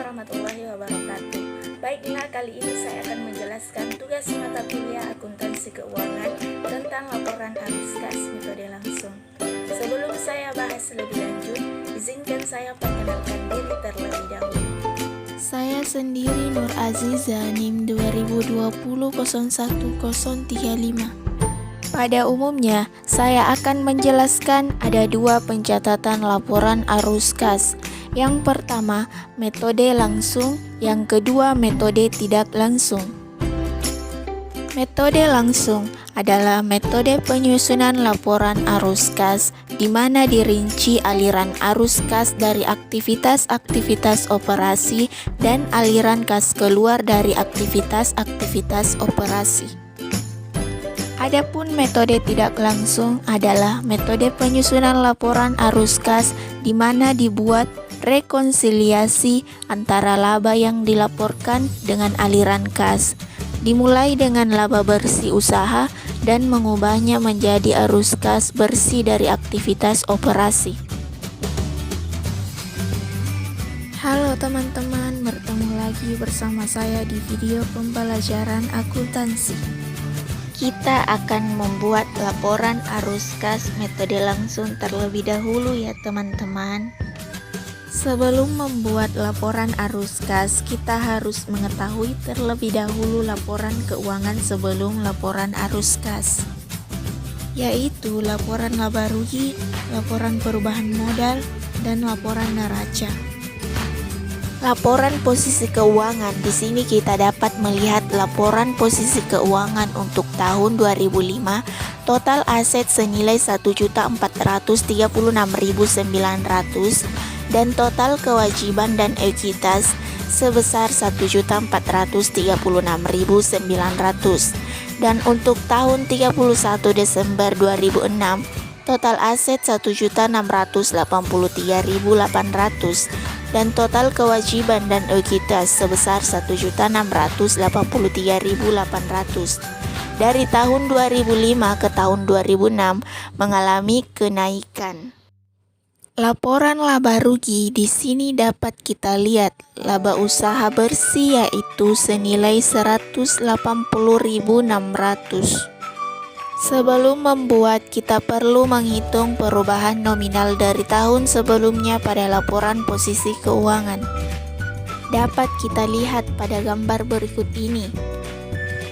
warahmatullahi wabarakatuh. Baiklah, kali ini saya akan menjelaskan tugas mata kuliah akuntansi keuangan tentang laporan arus kas metode langsung. Sebelum saya bahas lebih lanjut, izinkan saya perkenalkan diri terlebih dahulu. Saya sendiri Nur Aziza, NIM 2020-01035. Pada umumnya, saya akan menjelaskan ada dua pencatatan laporan arus kas. Yang pertama, metode langsung, yang kedua, metode tidak langsung. Metode langsung adalah metode penyusunan laporan arus kas, di mana dirinci aliran arus kas dari aktivitas-aktivitas operasi dan aliran kas keluar dari aktivitas-aktivitas operasi. Adapun metode tidak langsung adalah metode penyusunan laporan arus kas, di mana dibuat rekonsiliasi antara laba yang dilaporkan dengan aliran kas, dimulai dengan laba bersih usaha dan mengubahnya menjadi arus kas bersih dari aktivitas operasi. Halo teman-teman, bertemu lagi bersama saya di video pembelajaran akuntansi. Kita akan membuat laporan arus kas metode langsung terlebih dahulu ya teman-teman. Sebelum membuat laporan arus kas, kita harus mengetahui terlebih dahulu laporan keuangan sebelum laporan arus kas, yaitu laporan laba rugi, laporan perubahan modal, dan laporan neraca. Laporan posisi keuangan. Di sini kita dapat melihat laporan posisi keuangan untuk tahun 2005. Total aset senilai 1.436.900 dan total kewajiban dan ekuitas sebesar 1.436.900. Dan untuk tahun 31 Desember 2006, total aset 1.683.800 dan total kewajiban dan ekuitas sebesar 1.683.800. Dari tahun 2005 ke tahun 2006 mengalami kenaikan. Laporan laba rugi di sini dapat kita lihat laba usaha bersih yaitu senilai 180.600. Sebelum membuat, kita perlu menghitung perubahan nominal dari tahun sebelumnya pada laporan posisi keuangan. Dapat kita lihat pada gambar berikut ini.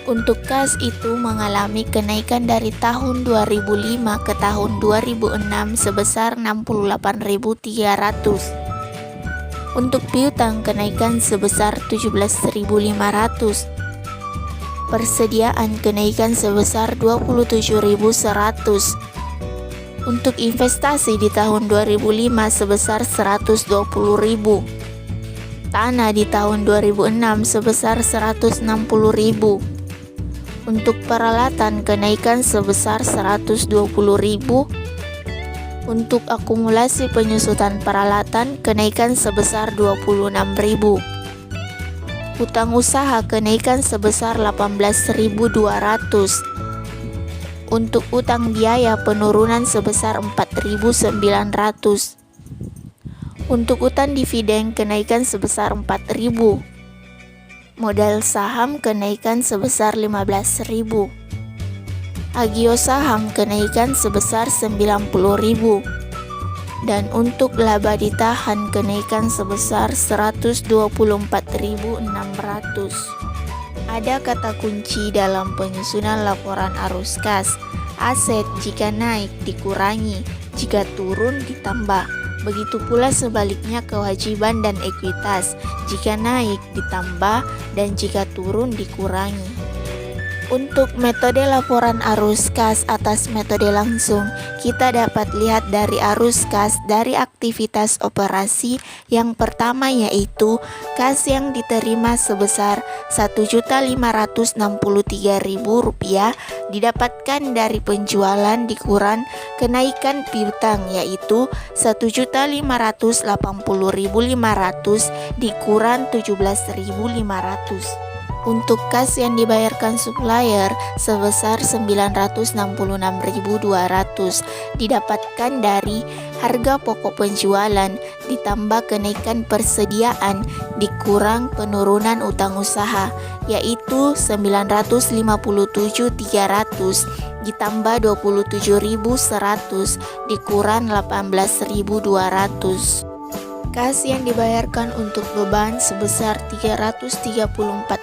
Untuk kas itu mengalami kenaikan dari tahun 2005 ke tahun 2006 sebesar 68.300. Untuk piutang kenaikan sebesar 17.500. Persediaan kenaikan sebesar 27.100. Untuk investasi di tahun 2005 sebesar 120.000. Tanah di tahun 2006 sebesar 160.000. Untuk peralatan kenaikan sebesar 120.000. Untuk akumulasi penyusutan peralatan kenaikan sebesar 26.000. Utang usaha kenaikan sebesar 18.200. Untuk utang biaya penurunan sebesar 4.900. Untuk utang dividen kenaikan sebesar 4.000. Modal saham kenaikan sebesar 15.000. Agio saham kenaikan sebesar 90.000. Dan untuk laba ditahan kenaikan sebesar 124.600. Ada kata kunci dalam penyusunan laporan arus kas. Aset jika naik dikurangi, jika turun ditambah. Begitu pula sebaliknya kewajiban dan ekuitas, jika naik ditambah dan jika turun dikurangi. Untuk metode laporan arus kas atas metode langsung, kita dapat lihat dari arus kas dari aktivitas operasi. Yang pertama yaitu kas yang diterima sebesar Rp1.563.000 didapatkan dari penjualan dikurang kenaikan piutang yaitu Rp1.580.500 dikurang Rp17.500. Untuk kas yang dibayarkan supplier sebesar 966.200 didapatkan dari harga pokok penjualan ditambah kenaikan persediaan dikurang penurunan utang usaha, yaitu 957.300 ditambah 27.100 dikurang 18.200. Kas yang dibayarkan untuk beban sebesar 334.300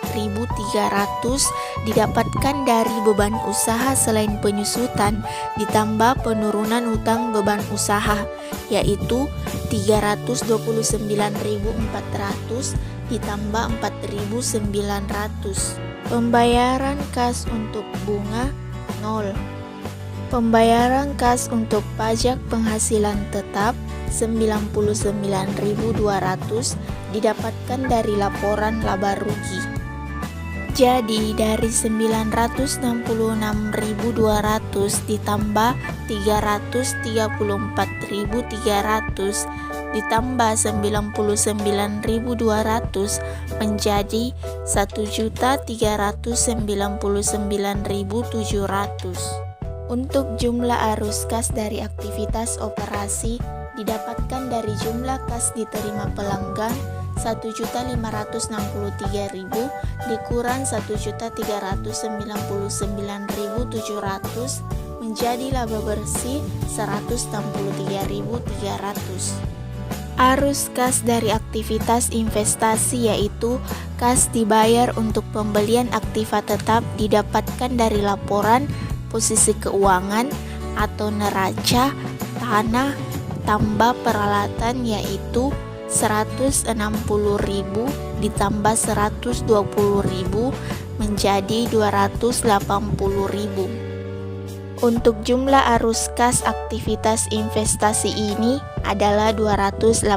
didapatkan dari beban usaha selain penyusutan ditambah penurunan utang beban usaha, yaitu 329.400 ditambah 4.900. Pembayaran kas untuk bunga 0. Pembayaran kas untuk pajak penghasilan tetap 99.200 didapatkan dari laporan laba rugi. Jadi dari 966.200 ditambah 334.300 ditambah 99.200 menjadi 1.399.700. Untuk jumlah arus kas dari aktivitas operasi didapatkan dari jumlah kas diterima pelanggan 1.563.000 dikurang 1.399.700 menjadi laba bersih 163.300. Arus kas dari aktivitas investasi yaitu kas dibayar untuk pembelian aktiva tetap didapatkan dari laporan posisi keuangan atau neraca tanah tambah peralatan, yaitu 160.000 ditambah 120.000 menjadi 280.000. Untuk jumlah arus kas aktivitas investasi ini adalah 280.000.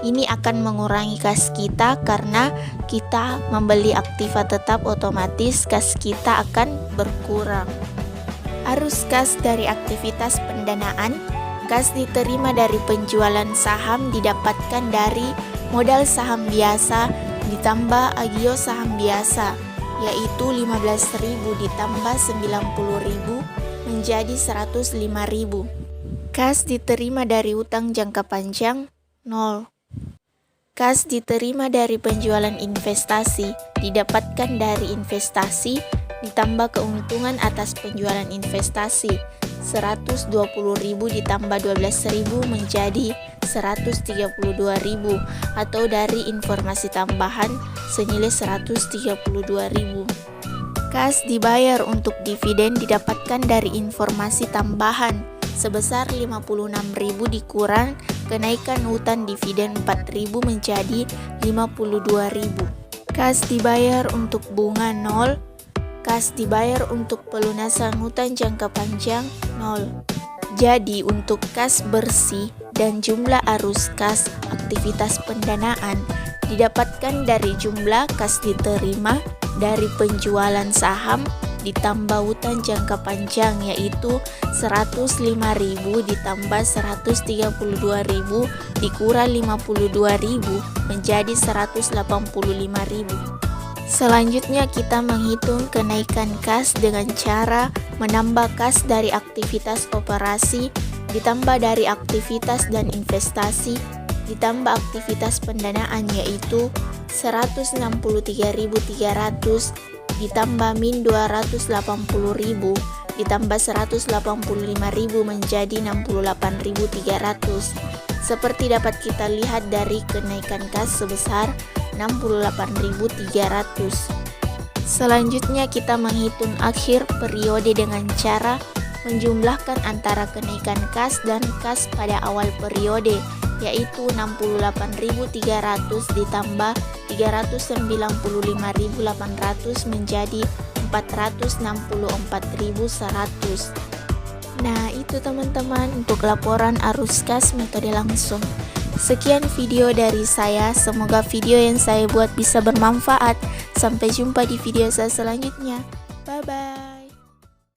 Ini akan mengurangi kas kita karena kita membeli aktiva tetap, otomatis kas kita akan berkurang. Arus kas dari aktivitas pendanaan. Kas diterima dari penjualan saham didapatkan dari modal saham biasa ditambah agio saham biasa, yaitu 15.000 ditambah 90.000 menjadi 105.000. Kas diterima dari utang jangka panjang 0. Kas diterima dari penjualan investasi didapatkan dari investasi ditambah keuntungan atas penjualan investasi 120.000 ditambah 12.000 menjadi 132.000 atau dari informasi tambahan senilai 132.000. Kas dibayar untuk dividen didapatkan dari informasi tambahan sebesar 56.000 dikurang kenaikan hutan dividen 4.000 menjadi 52.000. Kas dibayar untuk bunga 0. Kas dibayar untuk pelunasan hutang jangka panjang 0. Jadi untuk kas bersih dan jumlah arus kas aktivitas pendanaan didapatkan dari jumlah kas diterima dari penjualan saham ditambah hutang jangka panjang, yaitu 105.000 ditambah 132.000 dikurang 52.000 menjadi 185.000. Selanjutnya kita menghitung kenaikan kas dengan cara menambah kas dari aktivitas operasi ditambah dari aktivitas dan investasi ditambah aktivitas pendanaan, yaitu 163.300 ditambah min 280.000 ditambah 185.000 menjadi 68.300. Seperti dapat kita lihat dari kenaikan kas sebesar 68.300. Selanjutnya kita menghitung akhir periode dengan cara menjumlahkan antara kenaikan kas dan kas pada awal periode, yaitu 68.300 ditambah 395.800 menjadi 464.100. Nah, itu teman-teman untuk laporan arus kas metode langsung. Sekian video dari saya, semoga video yang saya buat bisa bermanfaat. Sampai jumpa di video saya selanjutnya. Bye-bye.